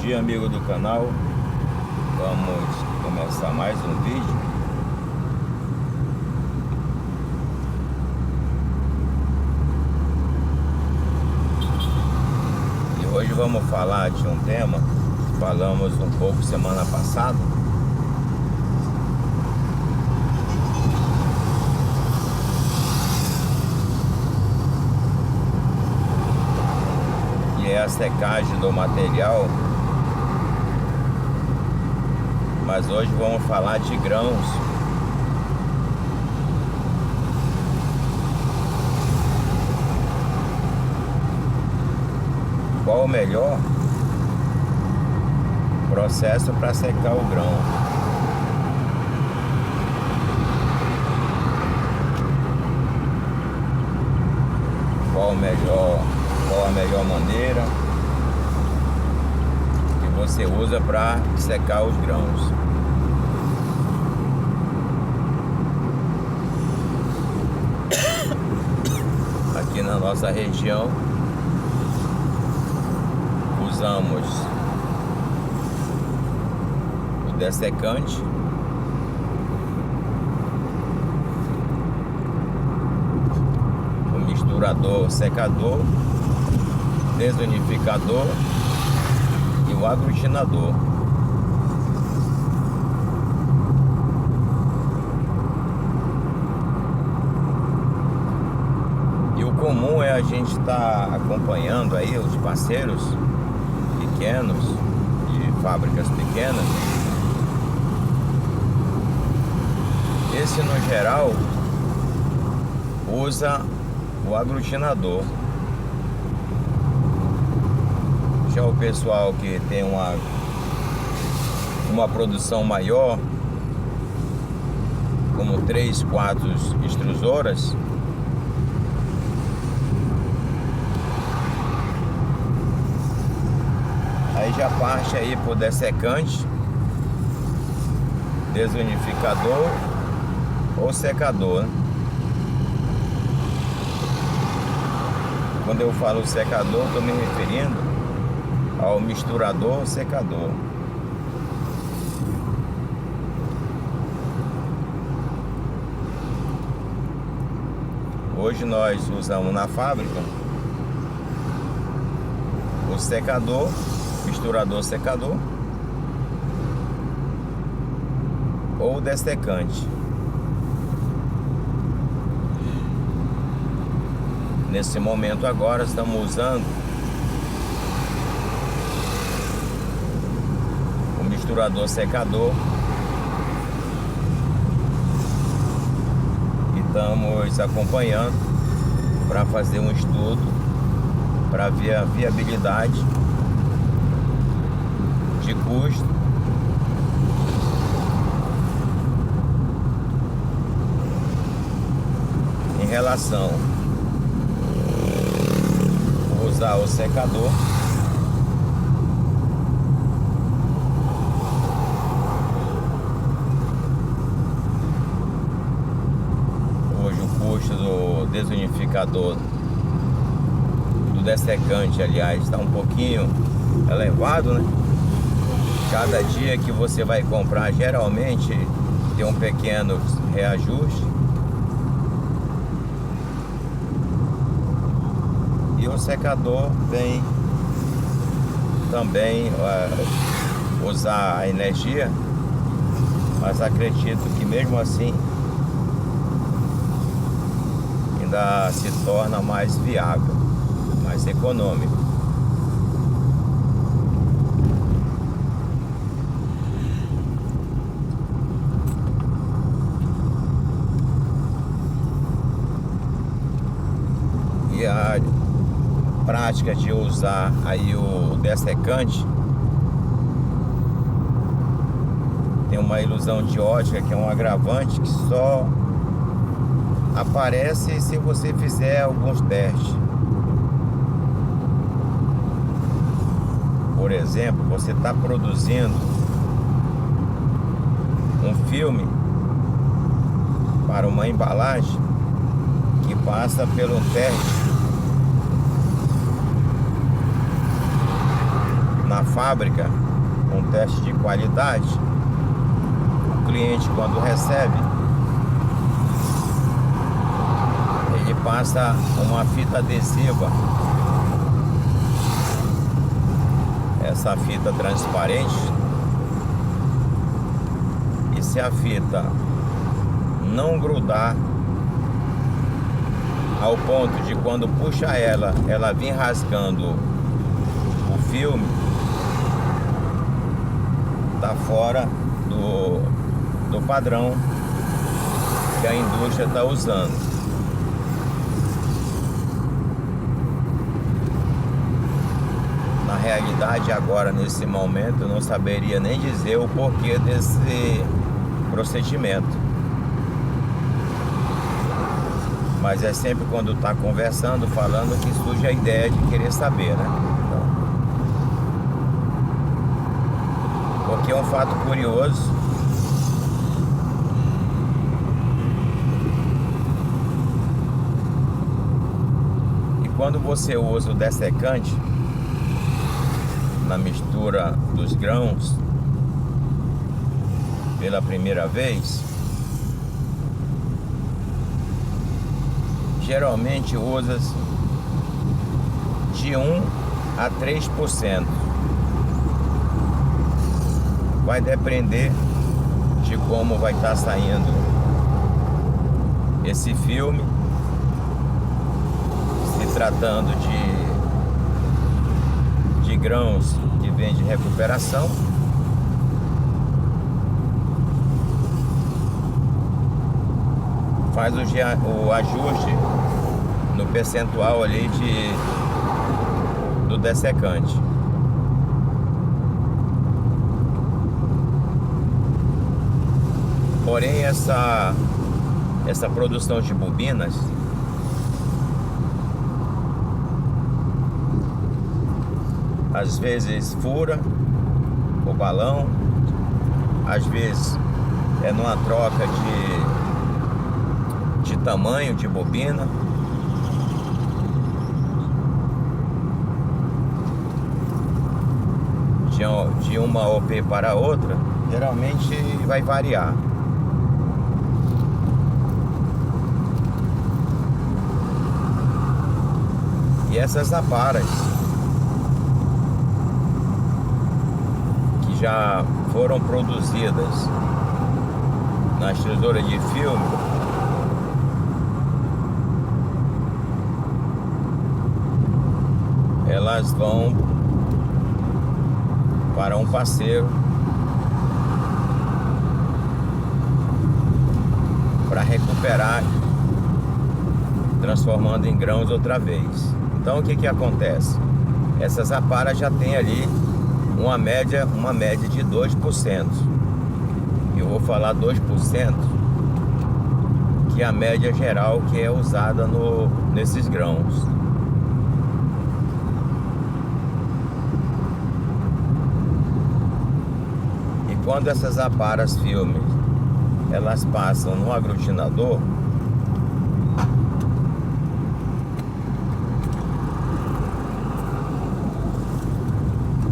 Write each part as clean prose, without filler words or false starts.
dia, amigo do canal. Vamos começar mais um vídeo. E hoje vamos falar de um tema que falamos um pouco semana passada. Que é a secagem do material. Mas hoje vamos falar de grãos. Qual o melhor processo para secar o grão? Qual a melhor maneira que você usa para secar os grãos? Aqui na nossa região usamos o dessecante, o misturador secador, desunificador e o aglutinador. E o comum é a gente estar acompanhando aí os parceiros pequenos, de fábricas pequenas. Esse no geral usa o aglutinador. Já o pessoal que tem uma produção maior, como 3, 4 extrusoras, aí já parte aí pro dessecante, desunificador ou secador, né? Quando eu falo secador, estou me referindo ao misturador secador. Hoje nós usamos na fábrica o secador, misturador secador ou dessecante. Nesse momento agora estamos usando o misturador secador e estamos acompanhando para fazer um estudo para ver a viabilidade de custo em relação a usar o secador hoje. O custo do desunificador, do dessecante, aliás, está um pouquinho elevado, né? Cada dia que você vai comprar, geralmente tem um pequeno reajuste. E o secador vem também usar a energia, mas acredito que mesmo assim ainda se torna mais viável, mais econômico. E a prática de usar aí o dessecante tem uma ilusão de ótica, que é um agravante que só aparece se você fizer alguns testes. Por exemplo, você está produzindo um filme para uma embalagem que passa pelo teste na na fábrica, um teste de qualidade. O cliente, quando recebe, ele passa uma fita adesiva, essa fita transparente, e se a fita não grudar ao ponto de quando puxa ela vir rasgando o filme, tá fora do padrão que a indústria está usando. Na realidade, agora, nesse momento, eu não saberia nem dizer o porquê desse procedimento. Mas é sempre quando tá conversando, falando, que surge a ideia de querer saber, né? Então, porque é um fato curioso. E quando você usa o dessecante na mistura dos grãos pela primeira vez, geralmente usa de 1 a 3%. Vai depender de como vai estar saindo esse filme, se tratando de grãos que vem de recuperação. Faz o ajuste no percentual ali do dessecante. Porém, essa produção de bobinas às vezes fura o balão, às vezes é numa troca de tamanho de bobina. De uma OP para outra, geralmente vai variar. E essas aparas que já foram produzidas nas tesouras de filme, elas vão para um parceiro para recuperar, transformando em grãos outra vez. Então o que acontece? Essas aparas já tem ali uma média de 2%. Eu vou falar 2%, que é a média geral que é usada nesses grãos. Quando essas aparas filme elas passam no aglutinador,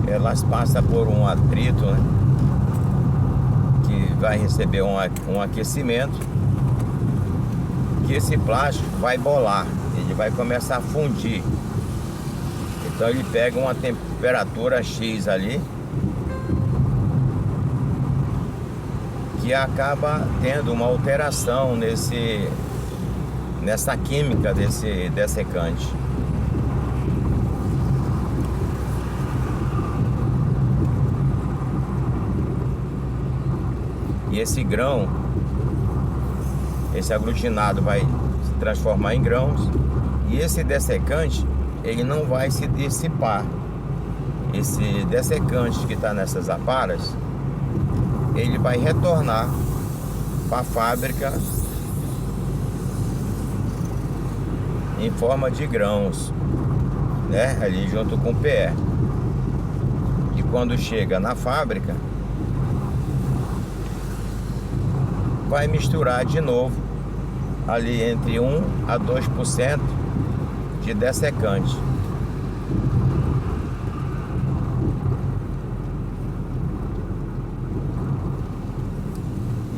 elas passam por um atrito, né, que vai receber um aquecimento, que esse plástico vai bolar, ele vai começar a fundir. Então ele pega uma temperatura X ali, que acaba tendo uma alteração nessa química desse dessecante. E esse grão, esse aglutinado vai se transformar em grãos, e esse dessecante, ele não vai se dissipar. Esse dessecante que está nessas aparas, ele vai retornar para a fábrica em forma de grãos, né? Ali junto com o PE. E quando chega na fábrica, vai misturar de novo ali entre 1 a 2% de dessecante.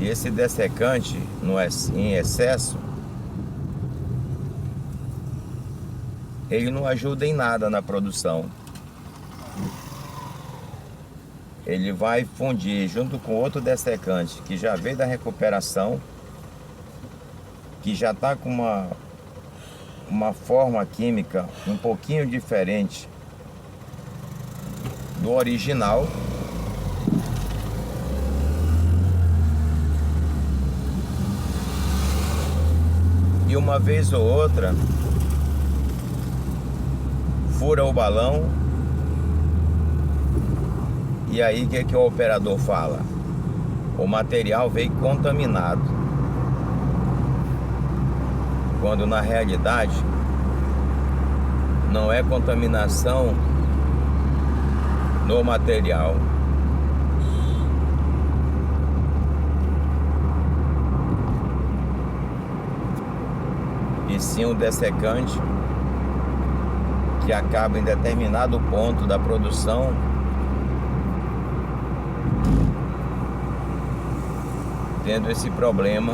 E esse dessecante em excesso, ele não ajuda em nada na produção. Ele vai fundir junto com outro dessecante que já veio da recuperação, que já está com uma forma química um pouquinho diferente do original. E uma vez ou outra fura o balão. E aí o que o operador fala? O material veio contaminado. Quando na realidade não é contaminação no material. E sim um dessecante que acaba em determinado ponto da produção tendo esse problema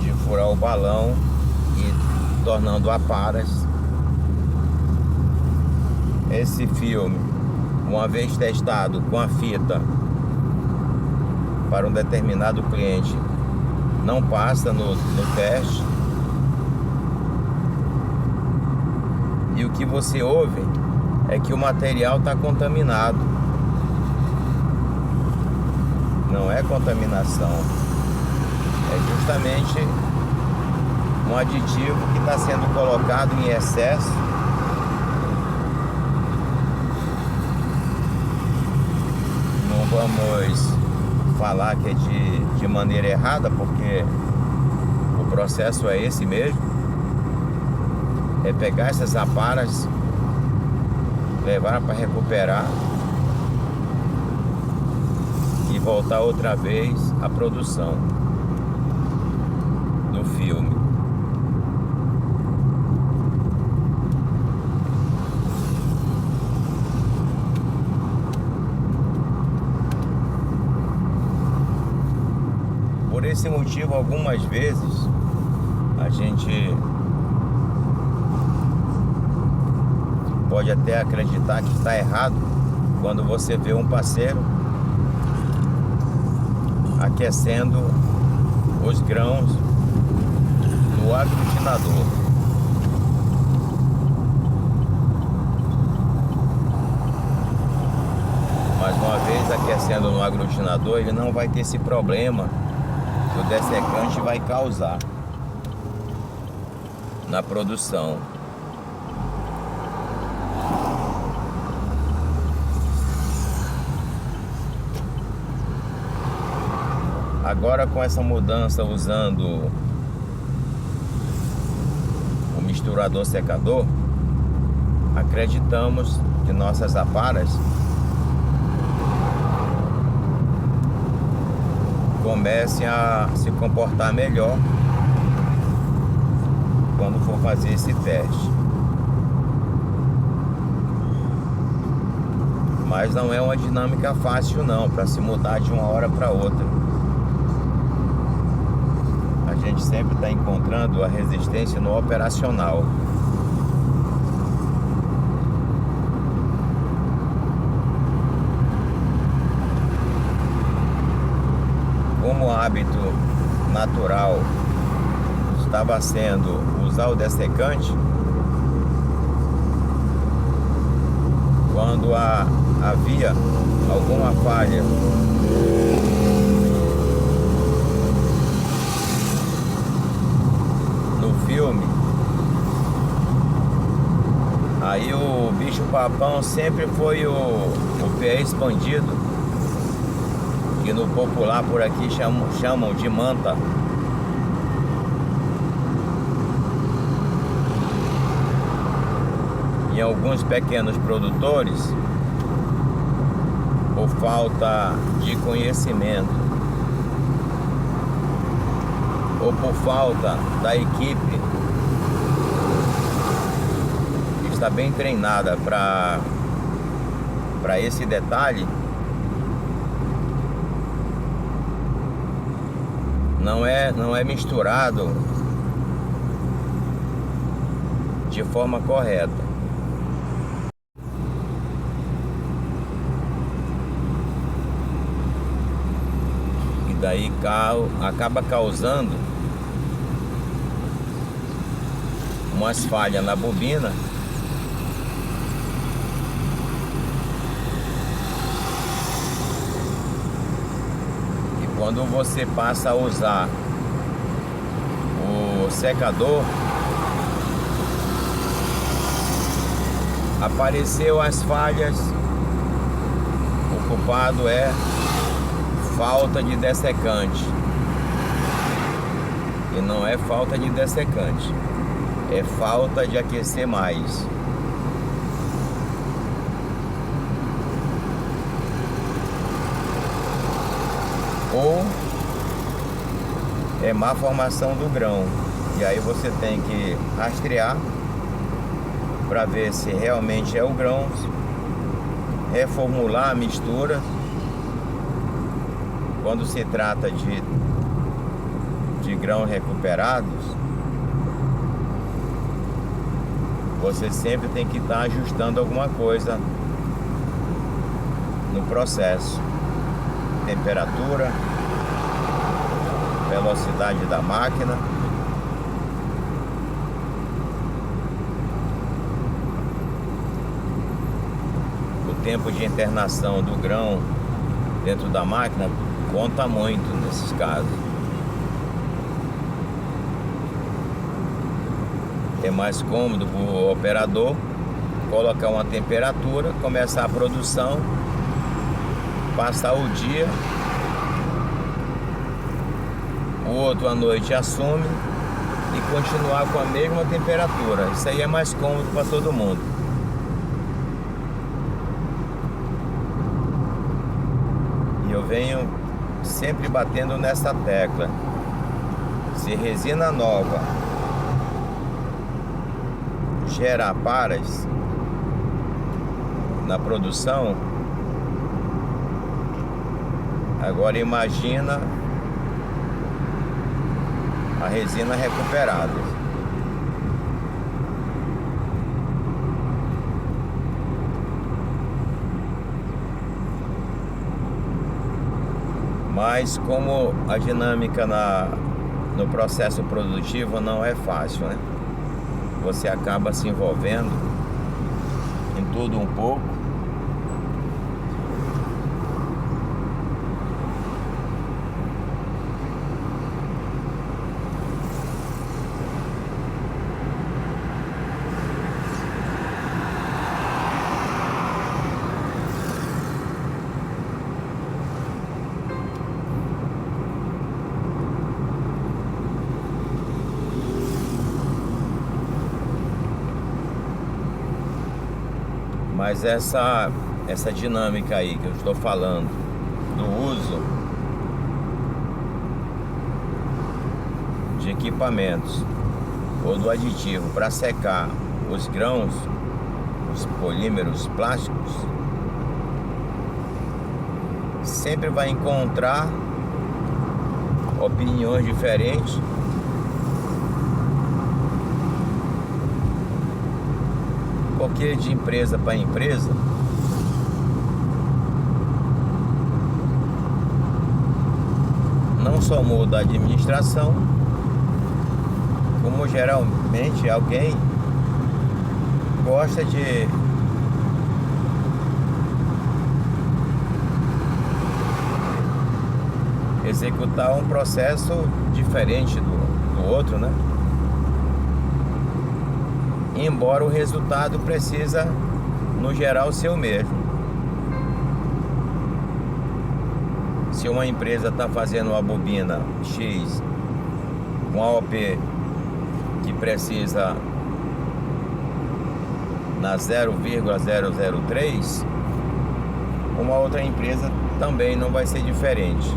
de furar o balão e tornando aparas. Esse filme, uma vez testado com a fita para um determinado cliente, não passa no teste. E o que você ouve é que o material está contaminado. Não é contaminação, é justamente um aditivo que está sendo colocado em excesso. Não vamos falar que é de maneira errada, porque o processo é esse mesmo. É pegar essas aparas, levar para recuperar e voltar outra vez à produção do filme. Por esse motivo, algumas vezes a gente pode até acreditar que está errado quando você vê um parceiro aquecendo os grãos no aglutinador. Mais uma vez, aquecendo no aglutinador, ele não vai ter esse problema que o dessecante vai causar na produção. Agora, com essa mudança usando o misturador secador, acreditamos que nossas aparas comecem a se comportar melhor quando for fazer esse teste. Mas não é uma dinâmica fácil não, para se mudar de uma hora para outra. A gente sempre está encontrando a resistência no operacional. Como o hábito natural estava sendo usar o dessecante, quando havia alguma falha no filme, aí o bicho papão sempre foi o pé expandido, que no popular por aqui chamam de manta. Em alguns pequenos produtores, por falta de conhecimento ou por falta da equipe que está bem treinada para esse detalhe, não é misturado de forma correta. E daí acaba causando umas falhas na bobina, e quando você passa a usar o secador, apareceu as falhas. O culpado é falta de dessecante, e não é falta de dessecante, é falta de aquecer mais. Ou é má formação do grão, e aí você tem que rastrear para ver se realmente é o grão, reformular a mistura. Quando se trata de grãos recuperados, você sempre tem que estar ajustando alguma coisa no processo: temperatura, velocidade da máquina, o tempo de internação do grão dentro da máquina conta muito nesses casos. É mais cômodo para o operador colocar uma temperatura, começar a produção, passar o dia, o outro à noite assume e continuar com a mesma temperatura. Isso aí é mais cômodo para todo mundo. E eu venho sempre batendo nessa tecla: se resina nova gerar paras na produção, agora imagina a resina recuperada. Mas como a dinâmica no processo produtivo não é fácil, né? Você acaba se envolvendo em tudo um pouco. Mas essa dinâmica aí que eu estou falando, do uso de equipamentos ou do aditivo para secar os grãos, os polímeros plásticos, sempre vai encontrar opiniões diferentes. Porque de empresa para empresa não só muda a administração, como geralmente alguém gosta de executar um processo diferente do outro, né? Embora o resultado precisa, no geral, ser o mesmo. Se uma empresa está fazendo uma bobina X com AOP que precisa na 0,003, uma outra empresa também não vai ser diferente.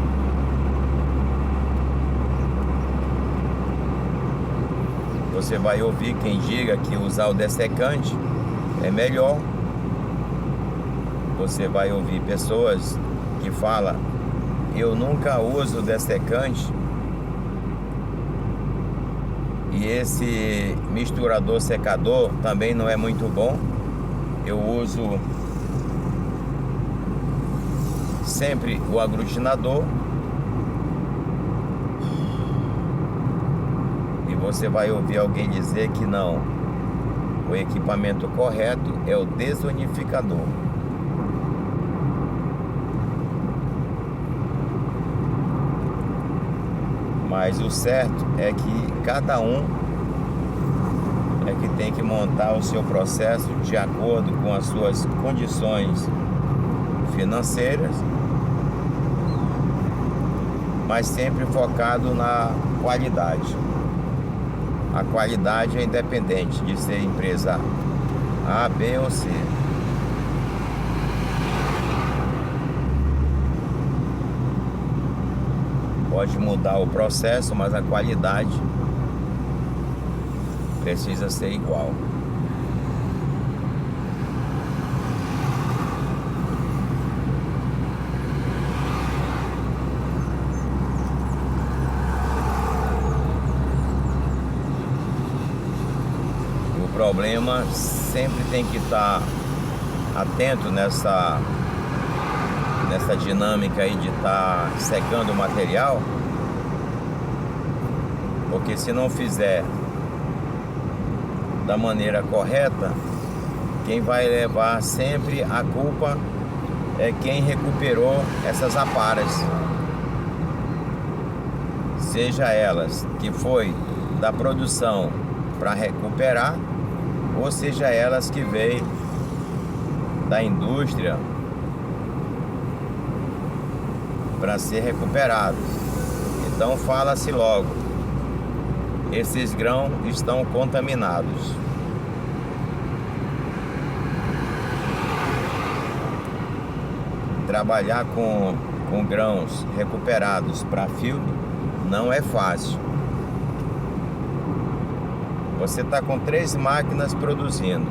Você vai ouvir quem diga que usar o dessecante é melhor. Você vai ouvir pessoas que falam: eu nunca uso dessecante, e esse misturador secador também não é muito bom. Eu uso sempre o aglutinador. E você vai ouvir alguém dizer que não, o equipamento correto é o desunificador. Mas o certo é que cada um é que tem que montar o seu processo de acordo com as suas condições financeiras, mas sempre focado na qualidade. A qualidade é independente de ser empresa A, B ou C. Pode mudar o processo, mas a qualidade precisa ser igual. O problema sempre tem que estar atento nessa dinâmica aí de estar secando o material, porque se não fizer da maneira correta, quem vai levar sempre a culpa é quem recuperou essas aparas, seja elas que foi da produção para recuperar, ou seja elas que veio da indústria para ser recuperados. Então fala-se logo: esses grãos estão contaminados. Trabalhar com grãos recuperados para filme não é fácil. Você está com 3 máquinas produzindo.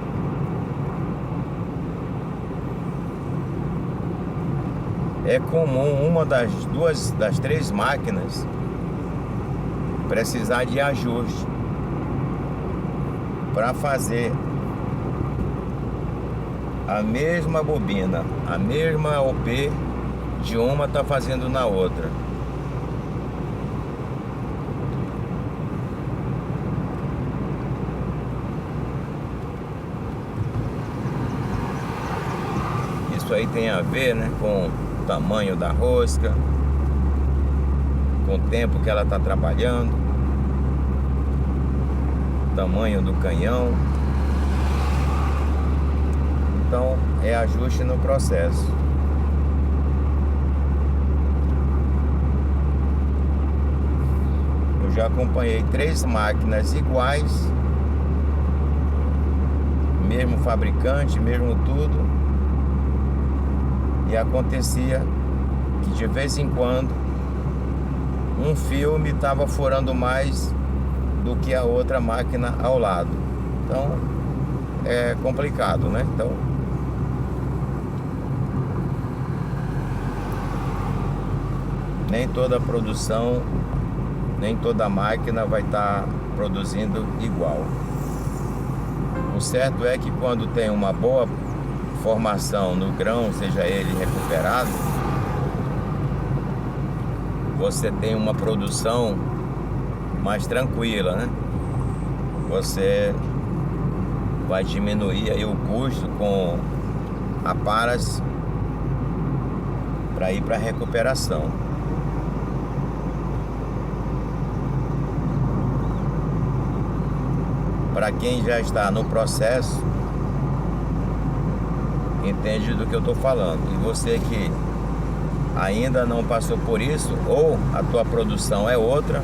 É comum uma das 3 máquinas precisar de ajuste para fazer a mesma bobina, a mesma OP de uma está fazendo na outra. Isso aí tem a ver, né, com o tamanho da rosca, com o tempo que ela está trabalhando, tamanho do canhão. Então é ajuste no processo. Eu já acompanhei 3 máquinas iguais, mesmo fabricante, mesmo tudo, e acontecia que de vez em quando um filme estava furando mais do que a outra máquina ao lado. Então é complicado, né? Então nem toda produção, nem toda máquina vai estar produzindo igual. O certo é que quando tem uma boa formação no grão, seja ele recuperado, você tem uma produção mais tranquila, né? Você vai diminuir aí o custo com aparas para ir para recuperação. Para quem já está no processo, entende do que eu estou falando. E você que ainda não passou por isso, ou a tua produção é outra,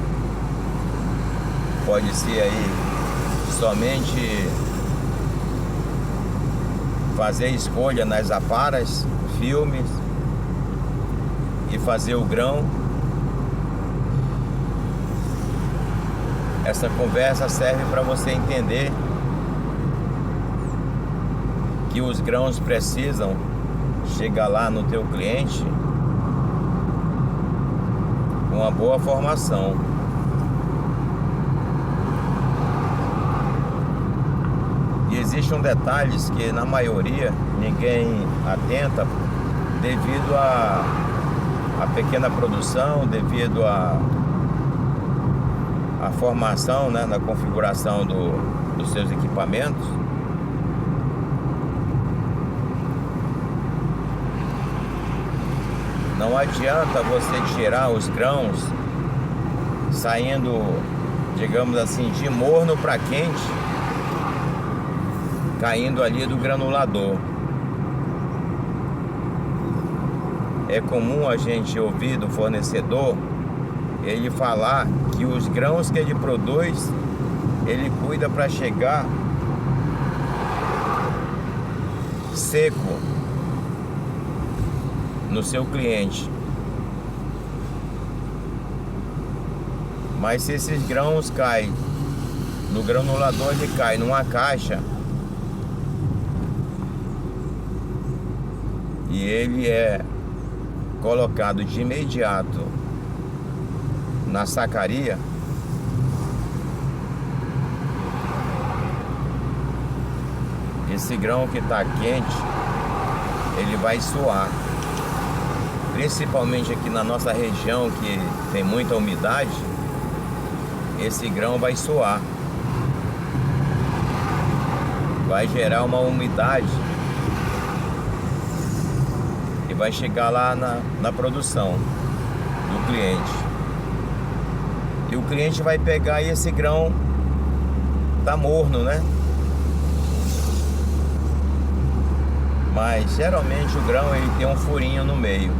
pode ser aí somente fazer escolha nas aparas, filmes, e fazer o grão. Essa conversa serve para você entender que os grãos precisam chegar lá no teu cliente com uma boa formação. E existem detalhes que na maioria ninguém atenta devido à pequena produção, devido à formação, né, na configuração dos seus equipamentos. Não adianta você tirar os grãos saindo, digamos assim, de morno para quente, caindo ali do granulador. É comum a gente ouvir do fornecedor ele falar que os grãos que ele produz, ele cuida para chegar seco no seu cliente. Mas se esses grãos caem no granulador, ele cai numa caixa e ele é colocado de imediato na sacaria, esse grão que está quente, ele vai suar. Principalmente aqui na nossa região que tem muita umidade, esse grão vai suar. Vai gerar uma umidade e vai chegar lá na produção do cliente. E o cliente vai pegar e esse grão tá morno, né? Mas geralmente o grão ele tem um furinho no meio.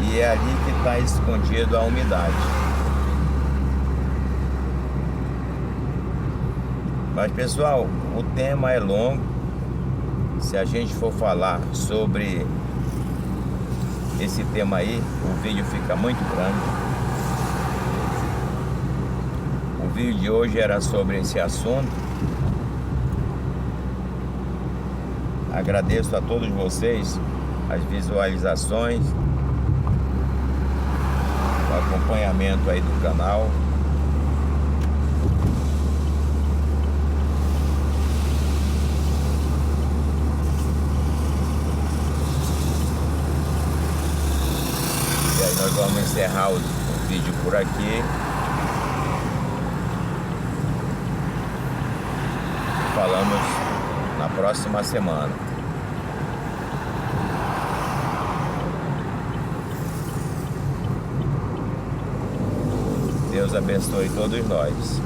E é ali que está escondido a umidade. Mas pessoal, o tema é longo. Se a gente for falar sobre esse tema aí, o vídeo fica muito grande. O vídeo de hoje era sobre esse assunto. Agradeço a todos vocês as visualizações, o acompanhamento aí do canal. E aí nós vamos encerrar o vídeo por aqui. Falamos na próxima semana. Deus abençoe todos nós.